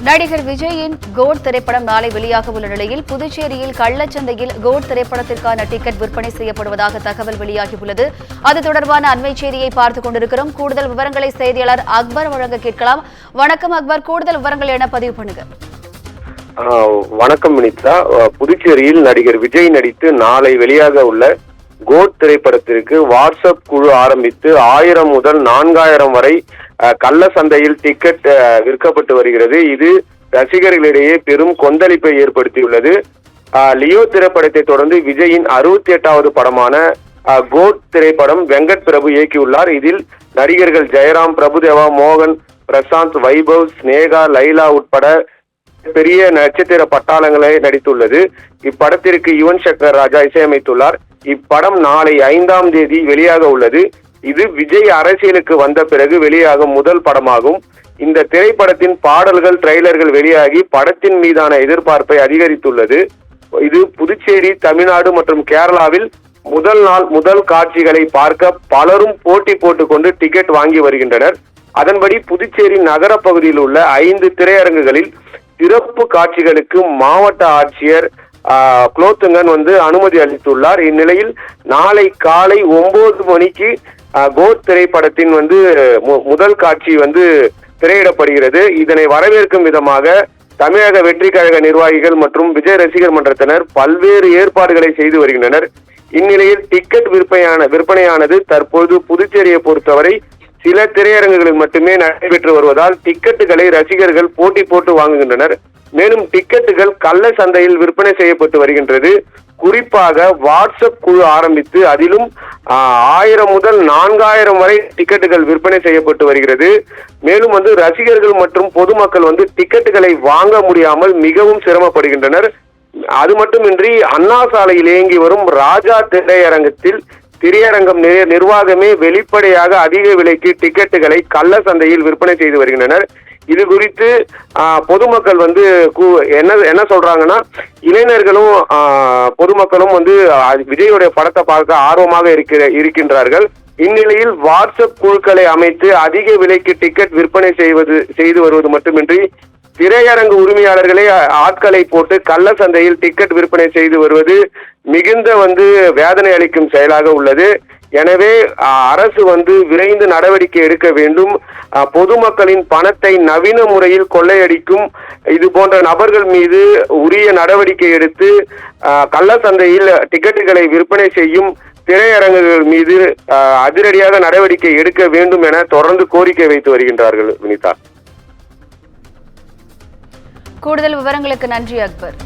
நடிகர் விஜயின் கோட் திரைப்படம் நாளை வெளியாக உள்ள நிலையில் புதுச்சேரியில் கள்ளச்சந்தையில் கோட் திரைப்படத்திற்கான டிக்கெட் விற்பனை செய்யப்படுவதாக தகவல் வெளியாகியுள்ளது. அது தொடர்பான அண்மை செய்தியை பார்த்துக் கொண்டிருக்கிறோம். கூடுதல் விவரங்களை செய்தியாளர் அக்பர் வழங்க கேட்கலாம். வணக்கம் அக்பர், கூடுதல் விவரங்கள் என பதிவு பண்ணுங்க. வணக்கம் வினிதா. புதுச்சேரியில் நடிகர் விஜய் நடித்து நாளை வெளியாக உள்ள கோட் திரைப்படத்திற்கு வாட்ஸ்அப் குழு ஆரம்பித்து 1000 முதல் 4000 வரை கள்ள சந்தையில் டிக்கெட் விற்கப்பட்டு வருகிறது. இது ரசிகர்களிடையே பெரும் கொந்தளிப்பை ஏற்படுத்தியுள்ளது. லியோ திரைப்படத்தை தொடர்ந்து விஜயின் 68வது படமான கோட் திரைப்படம் வெங்கட் பிரபு இயக்கியுள்ளார். இதில் நடிகர்கள் ஜெயராம், பிரபுதேவா, மோகன், பிரசாந்த், வைபவ், ஸ்னேகா, லைலா உட்பட பெரிய நட்சத்திர பட்டாளங்களை நடித்துள்ளது. இப்படத்திற்கு யுவன் சங்கர் ராஜா இசையமைத்துள்ளார். இப்படம் நாளை 5ஆம் தேதி வெளியாக உள்ளது. இது விஜய் அரசியலுக்கு வந்த பிறகு வெளியாகும் முதல் படமாகும். இந்த திரைப்படத்தின் பாடல்கள், ட்ரெய்லர்கள் வெளியாகி படத்தின் மீதான எதிர்பார்ப்பை அதிகரித்துள்ளது. இது புதுச்சேரி, தமிழ்நாடு மற்றும் கேரளாவில் முதல் காட்சிகளை பார்க்க பலரும் போட்டி போட்டுக்கொண்டு டிக்கெட் வாங்கி வருகின்றனர். அதன்படி புதுச்சேரி நகர பகுதியில் உள்ள 5 திரையரங்குகளில் சிறப்பு காட்சிகளுக்கு மாவட்ட ஆட்சியர் குலோத்துங்கன் அனுமதி அளித்துள்ளார். இந்நிலையில் நாளை காலை 9 மணிக்கு கோட் திரைப்படத்தின் முதல் காட்சி திரையிடப்படுகிறது. இதனை வரவேற்கும் விதமாக தமிழக வெற்றி கழக நிர்வாகிகள் மற்றும் விஜய் ரசிகர் மன்றத்தினர் பல்வேறு ஏற்பாடுகளை செய்து வருகின்றனர். இந்நிலையில் டிக்கெட் விற்பனையானது தற்போது புதுச்சேரியை பொறுத்தவரை சில திரையரங்குகளில் மட்டுமே நடைபெற்று வருவதால் டிக்கெட்டுகளை ரசிகர்கள் போட்டி போட்டு வாங்குகின்றனர். மேலும் டிக்கெட்டுகள் கள்ள சந்தையில் விற்பனை செய்யப்பட்டு வருகின்றது. குறிப்பாக வாட்ஸ்அப் குழு ஆரம்பித்து அதிலும் 1000 முதல் 4000 வரை டிக்கெட்டுகள் விற்பனை செய்யப்பட்டு வருகிறது. மேலும் ரசிகர்கள் மற்றும் பொதுமக்கள் டிக்கெட்டுகளை வாங்க முடியாமல் மிகவும் சிரமப்படுகின்றனர். அது மட்டுமின்றி அண்ணா சாலையில் இயங்கி வரும் ராஜா திரையரங்கம் நிர்வாகமே வெளிப்படையாக அதிக விலைக்கு டிக்கெட்டுகளை கள்ள சந்தையில் விற்பனை செய்து வருகின்றனர். இது குறித்து பொதுமக்கள் என்ன சொல்றாங்கன்னா, இளைஞர்களும் பொதுமக்களும் விஜயோடைய படத்தை பார்க்க ஆர்வமாக இருக்கின்றார்கள். இந்நிலையில் வாட்ஸ்அப் குழுக்களை அமைத்து அதிக விலைக்கு டிக்கெட் விற்பனை செய்து வருவது மட்டுமின்றி திரையரங்கு உரிமையாளர்களே ஆட்களை போட்டு கள்ள சந்தையில் டிக்கெட் விற்பனை செய்து வருவது மிகுந்த வேதனை அளிக்கும் செயலாக உள்ளது. எனவே அரசு விரைந்து நடவடிக்கை எடுக்க வேண்டும். பொதுமக்களின் பணத்தை நவீன முறையில் கொள்ளையடிக்கும் இது போன்ற நபர்கள் மீது உரிய நடவடிக்கை எடுத்து கள்ள சந்தையில் டிக்கெட்டுகளை விற்பனை செய்யும் திரையரங்குகள் மீது அதிரடியாக நடவடிக்கை எடுக்க வேண்டும் என தொடர்ந்து கோரிக்கை வைத்து வருகின்றார்கள். வினிதா, கூடுதல் விவரங்களுக்கு நன்றி அக்பர்.